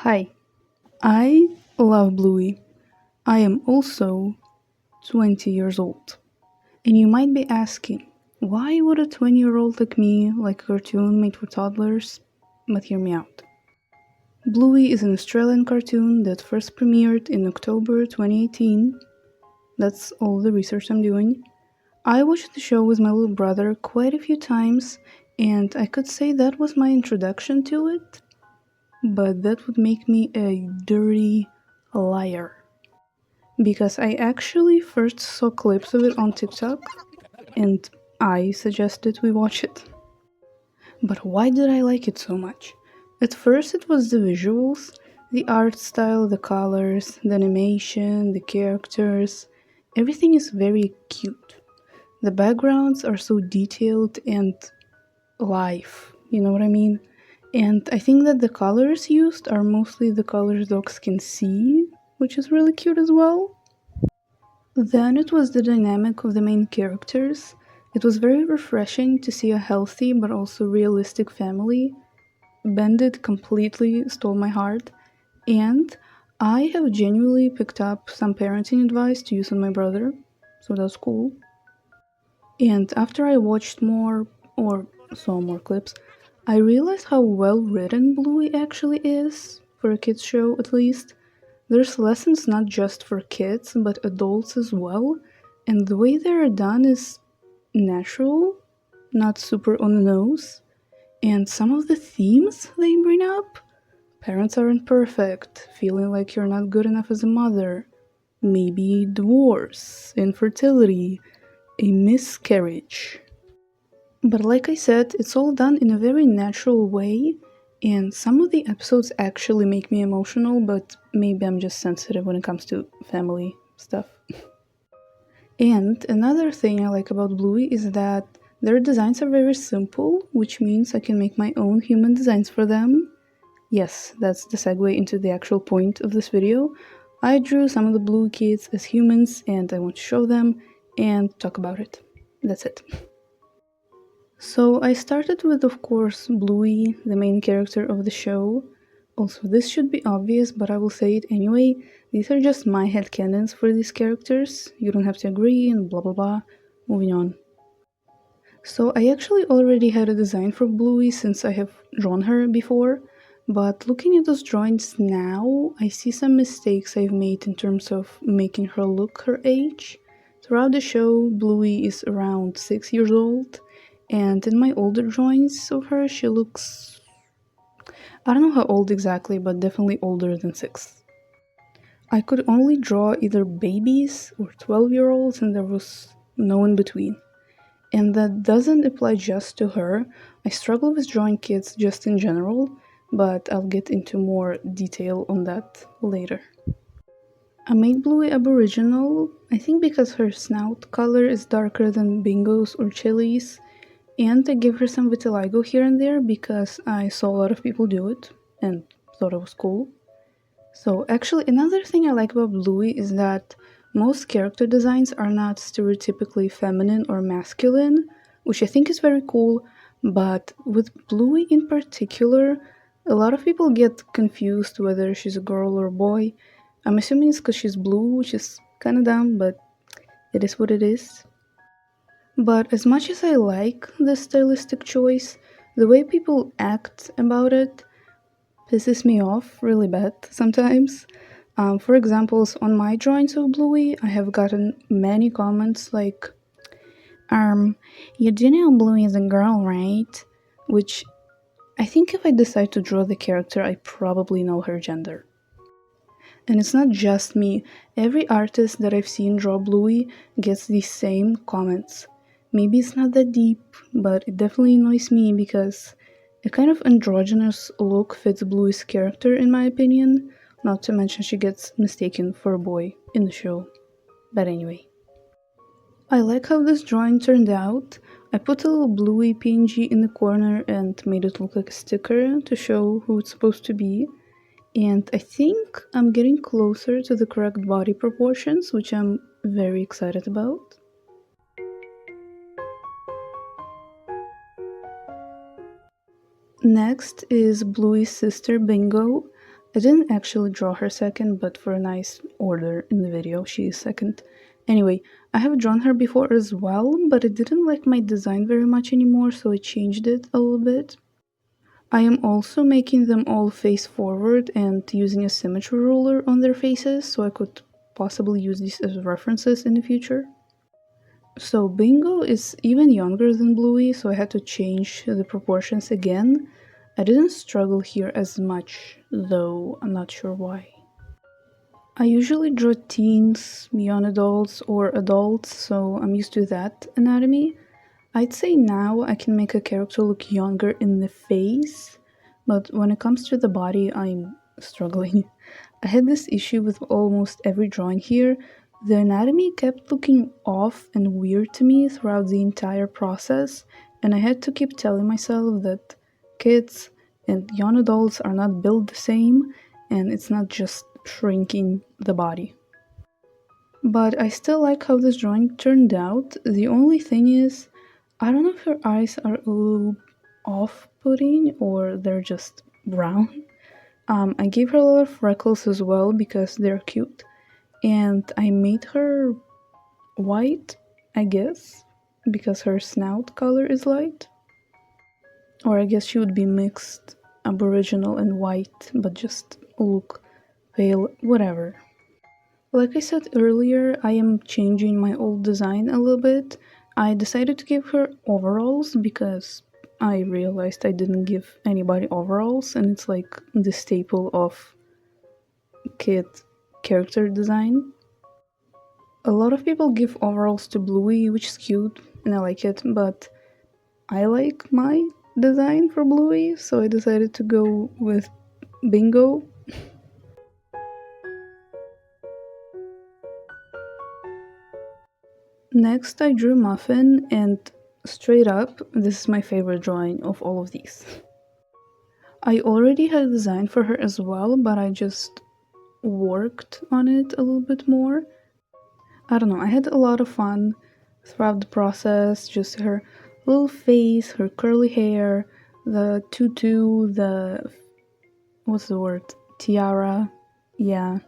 Hi, I love Bluey. I am also 20 years old. And you might be asking, why would a 20-year-old like me like a cartoon made for toddlers? But hear me out. Bluey is an Australian cartoon that first premiered in October 2018. That's all the research I'm doing. I watched the show with my little brother quite a few times, and I could say that was my introduction to it, but that would make me a dirty liar. Because I actually first saw clips of it on TikTok and I suggested we watch it. But why did I like it so much? At first, it was the visuals, the art style, the colors, the animation, the characters. Everything is very cute. The backgrounds are so detailed and live, you know what I mean? And I think that the colors used are mostly the colors dogs can see, which is really cute as well. Then it was the dynamic of the main characters. It was very refreshing to see a healthy but also realistic family. Bandit completely stole my heart, and I have genuinely picked up some parenting advice to use on my brother, so that's cool. And after I watched more or saw more clips, I realized how well written Bluey actually is, for a kids show at least. There's lessons not just for kids, but adults as well, and the way they're done is natural, not super on the nose. And some of the themes they bring up, parents aren't perfect, feeling like you're not good enough as a mother, maybe divorce, infertility, a miscarriage. But like I said, it's all done in a very natural way, and some of the episodes actually make me emotional, but maybe I'm just sensitive when it comes to family stuff. And another thing I like about Bluey is that their designs are very simple, which means I can make my own human designs for them. Yes, that's the segue into the actual point of this video. I drew some of the Bluey kids as humans, and I want to show them and talk about it. That's it. So I started with, of course, Bluey, the main character of the show. Also, this should be obvious, but I will say it anyway. These are just my headcanons for these characters. You don't have to agree and blah blah blah. Moving on. So I actually already had a design for Bluey since I have drawn her before, but looking at those drawings now, I see some mistakes I've made in terms of making her look her age. Throughout the show, Bluey is around 6 years old, and in my older drawings of her, she looks, I don't know how old exactly, but definitely older than 6. I could only draw either babies or 12-year-olds, and there was no in between. And that doesn't apply just to her. I struggle with drawing kids just in general, but I'll get into more detail on that later. I made Bluey Aboriginal, I think because her snout color is darker than Bingo's or Chili's, and I give her some vitiligo here and there because I saw a lot of people do it and thought it was cool. So actually another thing I like about Bluey is that most character designs are not stereotypically feminine or masculine, which I think is very cool, but with Bluey in particular, a lot of people get confused whether she's a girl or a boy. I'm assuming it's because she's blue, which is kinda dumb, but it is what it is. But as much as I like the stylistic choice, the way people act about it pisses me off really bad sometimes. For examples, on my drawings of Bluey, I have gotten many comments like, you do know Bluey is a girl, right? Which I think if I decide to draw the character, I probably know her gender. And it's not just me, every artist that I've seen draw Bluey gets these same comments. Maybe it's not that deep, but it definitely annoys me because a kind of androgynous look fits Bluey's character in my opinion, not to mention she gets mistaken for a boy in the show. But anyway. I like how this drawing turned out. I put a little Bluey PNG in the corner and made it look like a sticker to show who it's supposed to be. And I think I'm getting closer to the correct body proportions, which I'm very excited about. Next is Bluey's sister Bingo. I didn't actually draw her second, but for a nice order in the video, she is second. Anyway, I have drawn her before as well, but I didn't like my design very much anymore, so I changed it a little bit. I am also making them all face forward and using a symmetry ruler on their faces, so I could possibly use these as references in the future. So Bingo is even younger than Bluey, so I had to change the proportions again. I didn't struggle here as much, though I'm not sure why. I usually draw teens, young adults, or adults, so I'm used to that anatomy. I'd say now I can make a character look younger in the face, but when it comes to the body, I'm struggling. I had this issue with almost every drawing here. The anatomy kept looking off and weird to me throughout the entire process, and I had to keep telling myself that kids and young adults are not built the same, and it's not just shrinking the body. But I still like how this drawing turned out. The only thing is, I don't know if her eyes are a little off-putting or they're just brown. I gave her a lot of freckles as well because they're cute, and I made her white, I guess, because her snout color is light. Or I guess she would be mixed aboriginal and white, but just look pale, whatever. Like I said earlier, I am changing my old design a little bit. I decided to give her overalls because I realized I didn't give anybody overalls, and it's like the staple of kid character design. A lot of people give overalls to Bluey, which is cute, and I like it, but I like my design for Bluey, so I decided to go with Bingo. Next, I drew Muffin, and straight up, this is my favorite drawing of all of these. I already had a design for her as well, but I just worked on it a little bit more. I don't know, I had a lot of fun throughout the process, just her little face, her curly hair, the tutu, the what's the word? Tiara. Yeah.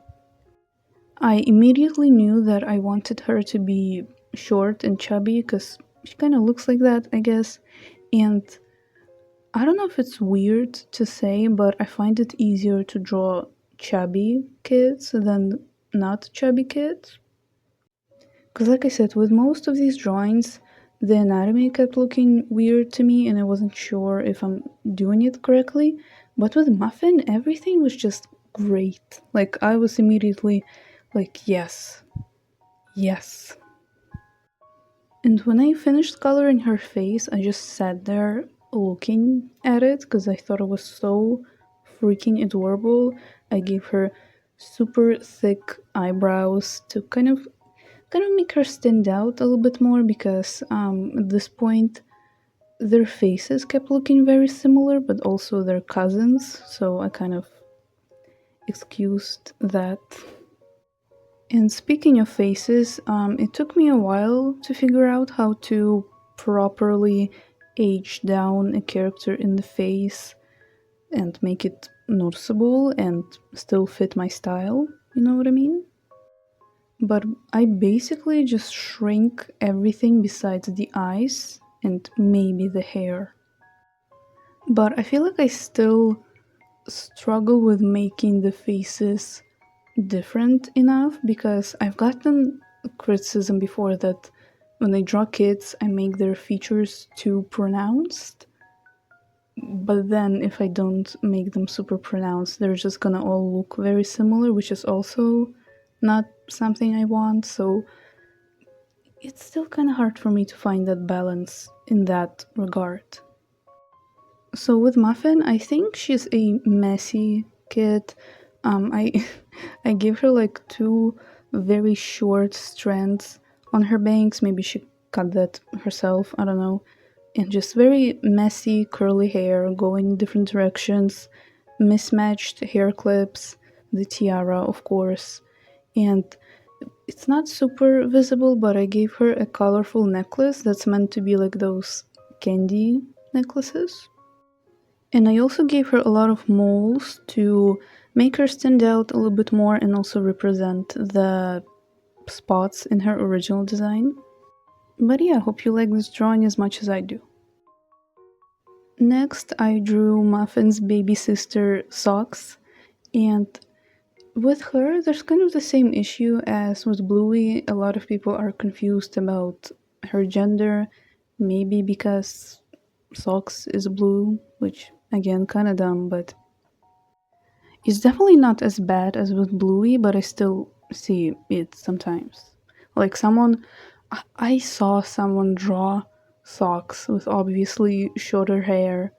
I immediately knew that I wanted her to be short and chubby because she kind of looks like that, I guess. And I don't know if it's weird to say, but I find it easier to draw chubby kids than not chubby kids. Because, like I said, with most of these drawings, the anatomy kept looking weird to me, and I wasn't sure if I'm doing it correctly. But with Muffin, everything was just great. Like, I was immediately like, yes, yes. And when I finished coloring her face, I just sat there looking at it because I thought it was so freaking adorable. I gave her super thick eyebrows to kind of make her stand out a little bit more because at this point their faces kept looking very similar, but also they're cousins, so I kind of excused that. And speaking of faces, it took me a while to figure out how to properly age down a character in the face and make it noticeable and still fit my style, you know what I mean? But I basically just shrink everything besides the eyes and maybe the hair. But I feel like I still struggle with making the faces different enough because I've gotten criticism before that when I draw kids, I make their features too pronounced. But then if I don't make them super pronounced, they're just gonna all look very similar, which is also not something I want. So it's still kind of hard for me to find that balance in that regard. So with Muffin, I think she's a messy kid. I I gave her like two very short strands on her bangs. Maybe she cut that herself. I don't know. And just very messy curly hair going in different directions, mismatched hair clips, the tiara, of course, and it's not super visible, but I gave her a colorful necklace that's meant to be like those candy necklaces. And I also gave her a lot of moles to make her stand out a little bit more and also represent the spots in her original design. But yeah, I hope you like this drawing as much as I do. Next, I drew Muffin's baby sister Socks, and with her, there's kind of the same issue as with Bluey. A lot of people are confused about her gender, maybe because Socks is blue, which again, kind of dumb, but it's definitely not as bad as with Bluey, but I still see it sometimes. Like I saw someone draw Socks with obviously shorter hair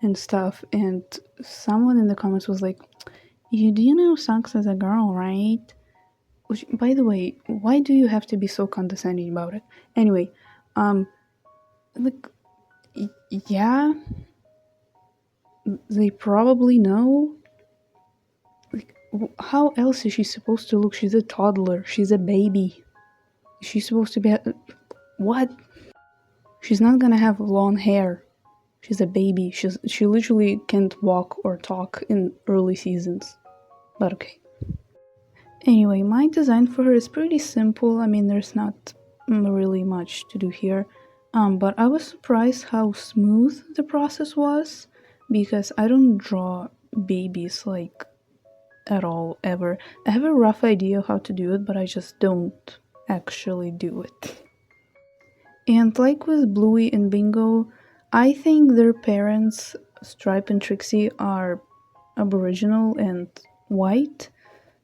and stuff, and someone in the comments was like, "You do know Socks is a girl, right?" Which, by the way, why do you have to be so condescending about it? Anyway, um, like, yeah, they probably know. Like, how else is she supposed to look? She's a toddler. She's a baby. She's supposed to be what? She's not gonna have long hair. She's a baby. She literally can't walk or talk in early seasons. But okay. Anyway, my design for her is pretty simple. I mean, there's not really much to do here. But I was surprised how smooth the process was because I don't draw babies like at all ever. I have a rough idea how to do it, but I just don't actually do it. And like with Bluey and Bingo, I think their parents, Stripe and Trixie, are Aboriginal and white,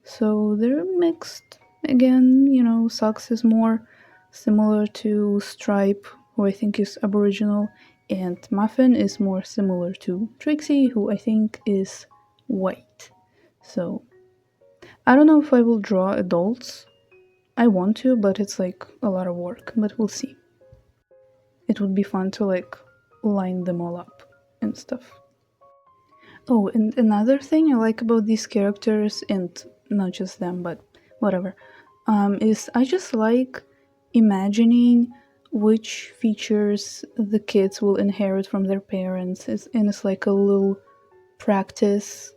so they're mixed. Again, Socks is more similar to Stripe, who I think is Aboriginal, and Muffin is more similar to Trixie, who I think is white. So I don't know if I will draw adults. I want to, but it's like a lot of work, but we'll see. It would be fun to like line them all up and stuff. Oh, and another thing I like about these characters, and not just them, but whatever, is I just like imagining which features the kids will inherit from their parents. And it's like a little practice,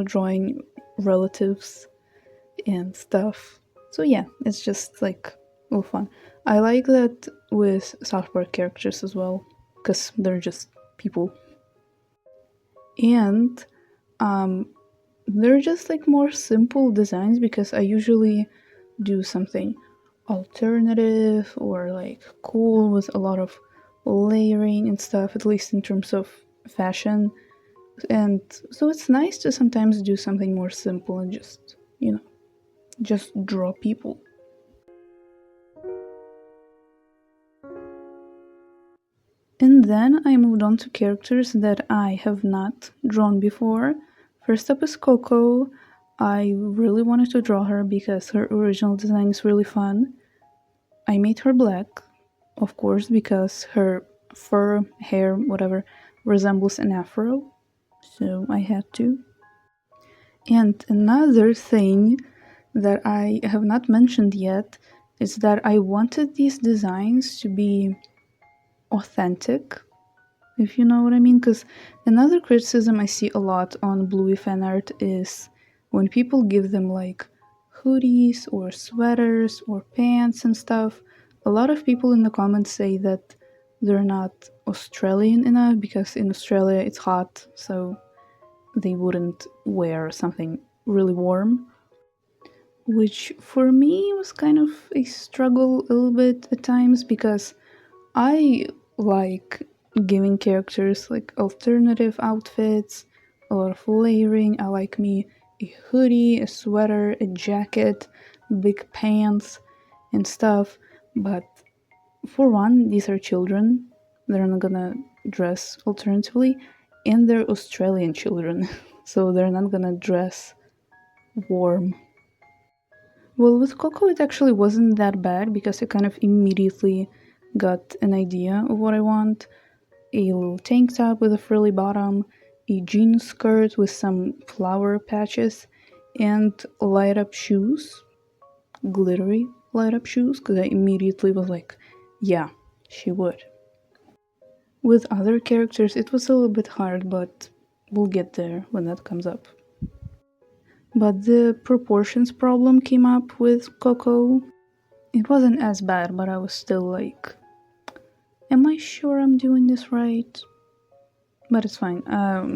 drawing relatives and stuff. So yeah, it's just like a little fun. I like that with South Park characters as well, because they're just people. And they're just like more simple designs because I usually do something alternative or like cool with a lot of layering and stuff, at least in terms of fashion. And so it's nice to sometimes do something more simple and just draw people. And then I moved on to characters that I have not drawn before. First up is Coco. I really wanted to draw her because her original design is really fun. I made her black, of course, because her fur, hair, whatever, resembles an afro. So I had to. And another thing that I have not mentioned yet is that I wanted these designs to be authentic, if you know what I mean. Because another criticism I see a lot on Bluey fan art is when people give them like hoodies or sweaters or pants and stuff, a lot of people in the comments say that they're not Australian enough because in Australia it's hot, so they wouldn't wear something really warm. Which for me was kind of a struggle a little bit at times because I like giving characters like alternative outfits, a lot of layering. I like me a hoodie, a sweater, a jacket, big pants, and stuff. But for one, these are children. They're not gonna dress alternatively, and they're Australian children, so they're not gonna dress warm. Well, with Coco, it actually wasn't that bad because I kind of immediately got an idea of what I want. A little tank top with a frilly bottom, a jean skirt with some flower patches, and light up shoes, glittery light up shoes, because I immediately was like, yeah, she would. With other characters, it was a little bit hard, but we'll get there when that comes up. But the proportions problem came up with Coco. It wasn't as bad, but I was still like, am I sure I'm doing this right? But it's fine.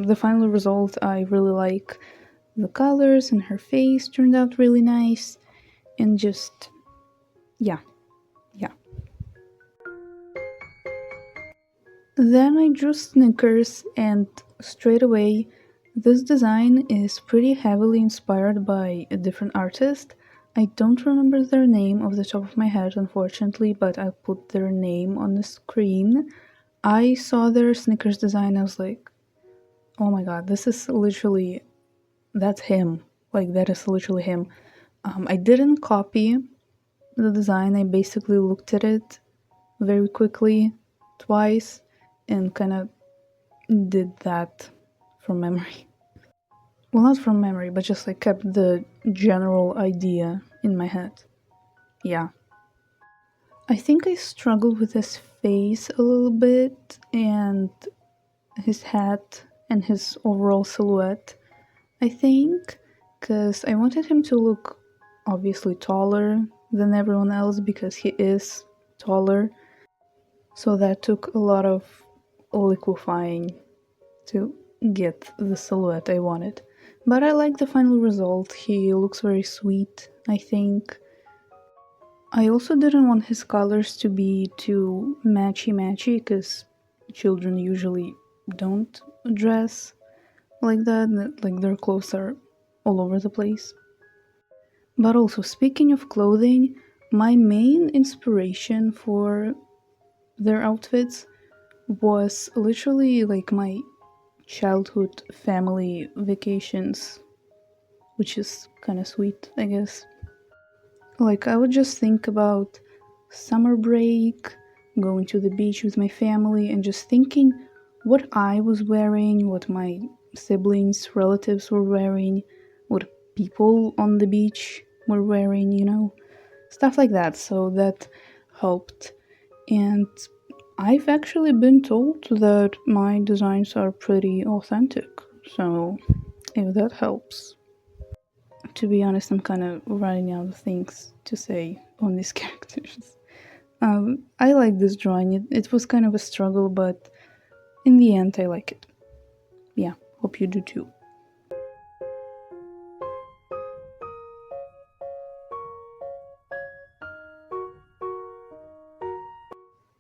The final result, I really like the colors, and her face turned out really nice. And just, yeah, yeah. Then I drew Snickers, and straight away, this design is pretty heavily inspired by a different artist. I don't remember their name off the top of my head, unfortunately, but I'll put their name on the screen. I saw their Snickers design, I was like, oh my god, this is literally, that's him. Like, that is literally him. I didn't copy the design, I basically looked at it very quickly, twice, and kind of did that from memory. Well, not from memory, but just like kept the general idea in my head. Yeah. I think I struggled with his face a little bit and his hat and his overall silhouette. I think because I wanted him to look obviously taller than everyone else because he is taller. So that took a lot of liquefying to get the silhouette I wanted. But I like the final result. He looks very sweet, I think. I also didn't want his colors to be too matchy because children usually don't dress like that, like their clothes are all over the place. But also, speaking of clothing, my main inspiration for their outfits was literally like my childhood family vacations, which is kind of sweet, I guess. Like, I would just think about summer break, going to the beach with my family, and just thinking what I was wearing, what my siblings, relatives were wearing, what people on the beach were wearing, stuff like that. So that helped. And I've actually been told that my designs are pretty authentic. So if that helps. To be honest, I'm kind of running out of things to say on these characters. I like this drawing. It was kind of a struggle, but in the end, I like it. Yeah, hope you do too.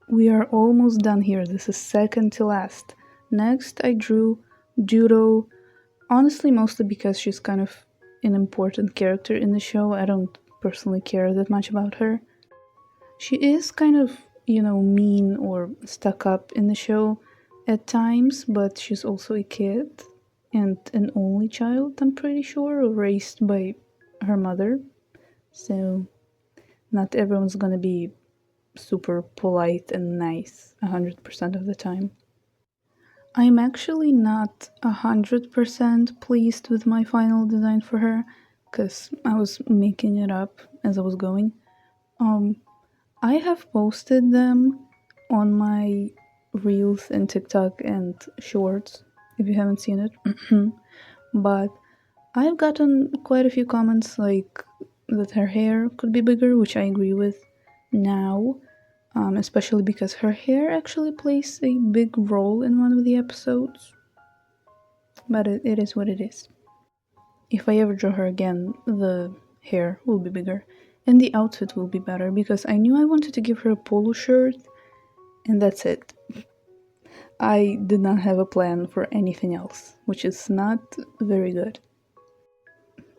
We are almost done here. This is second to last. Next, I drew Dudo. Honestly, mostly because she's kind of an important character in the show. I don't personally care that much about her. She is kind of, mean or stuck up in the show at times, but she's also a kid and an only child, I'm pretty sure, raised by her mother. So, not everyone's gonna be super polite and nice 100% of the time. I'm actually not 100% pleased with my final design for her because I was making it up as I was going. Um, I have posted them on my Reels and TikTok and Shorts if you haven't seen it. But I've gotten quite a few comments like that her hair could be bigger, which I agree with now, especially because her hair actually plays a big role in one of the episodes. But it is what it is. If I ever draw her again, the hair will be bigger and the outfit will be better because I knew I wanted to give her a polo shirt and that's it. I did not have a plan for anything else, which is not very good.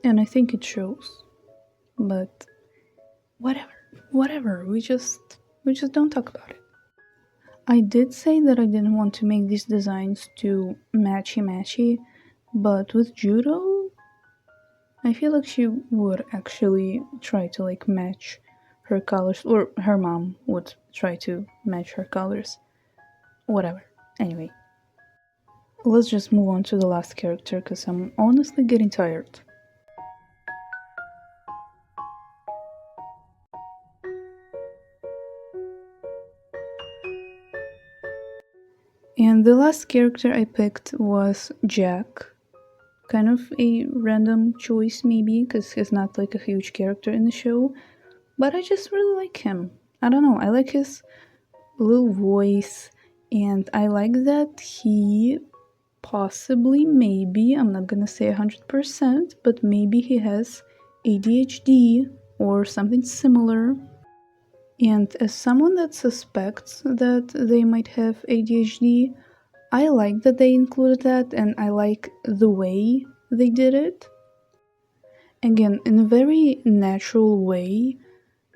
And I think it shows. But whatever, we just don't talk about it. I did say that I didn't want to make these designs too matchy, but with Judo, I feel like she would actually try to like match her colors, or her mom would try to match her colors. Whatever. Anyway, let's just move on to the last character because I'm honestly getting tired. And the last character I picked was Jack, kind of a random choice maybe because he's not like a huge character in the show, but I just really like him. I don't know, I like his little voice, and I like that he possibly, maybe, I'm not gonna say 100%, but maybe he has ADHD or something similar. And as someone that suspects that they might have ADHD, I like that they included that and I like the way they did it. Again, in a very natural way,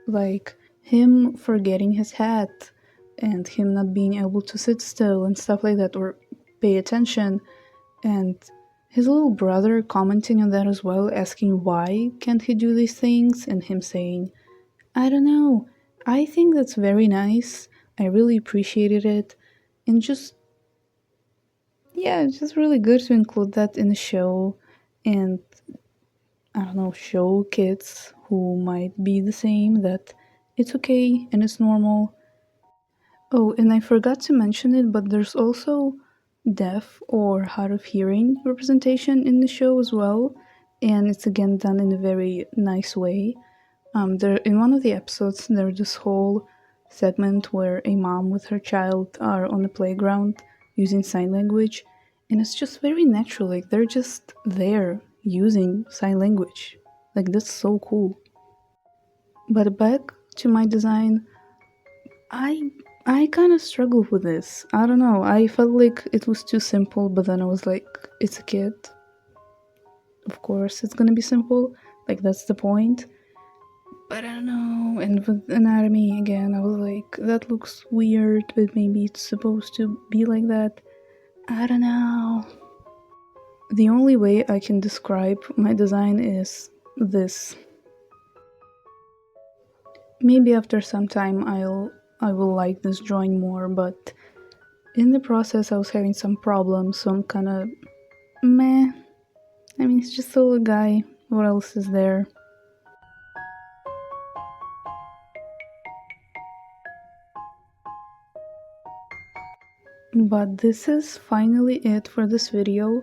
like him forgetting his hat and him not being able to sit still and stuff like that or pay attention, and his little brother commenting on that as well, asking why can't he do these things, and him saying, I don't know, I think that's very nice, I really appreciated it, and just, yeah, it's just really good to include that in the show and, I don't know, show kids who might be the same that it's okay and it's normal. Oh, and I forgot to mention it, but there's also deaf or hard of hearing representation in the show as well, and it's again done in a very nice way. There in one of the episodes, there's this whole segment where a mom with her child are on the playground using sign language, and it's just very natural. Like they're just there using sign language. Like that's so cool. But back to my design, I I kind of struggled with this. I don't know. I felt like it was too simple, but then I was like, it's a kid. Of course, it's gonna be simple. Like that's the point. But I don't know. And with anatomy again, I was like, that looks weird, but maybe it's supposed to be like that. I don't know. The only way I can describe my design is this. Maybe after some time I will like this drawing more, but in the process I was having some problems, so I'm kind of meh. I mean, it's just a little guy. What else is there? But this is finally it for this video.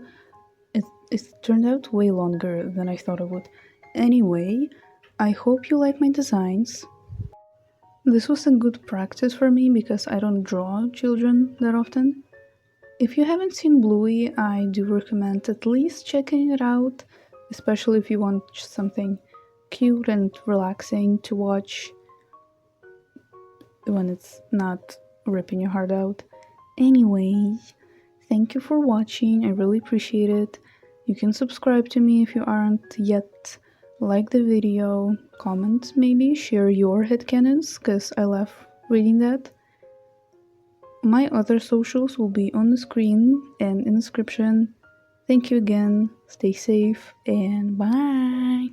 It turned out way longer than I thought it would. Anyway, I hope you like my designs. This was a good practice for me because I don't draw children that often. If you haven't seen Bluey, I do recommend at least checking it out, especially if you want something cute and relaxing to watch when it's not ripping your heart out. Anyway, thank you for watching, I really appreciate it. You can subscribe to me if you aren't yet, like the video, comment maybe, share your headcanons, because I love reading that. My other socials will be on the screen and in the description. Thank you again, stay safe, and bye!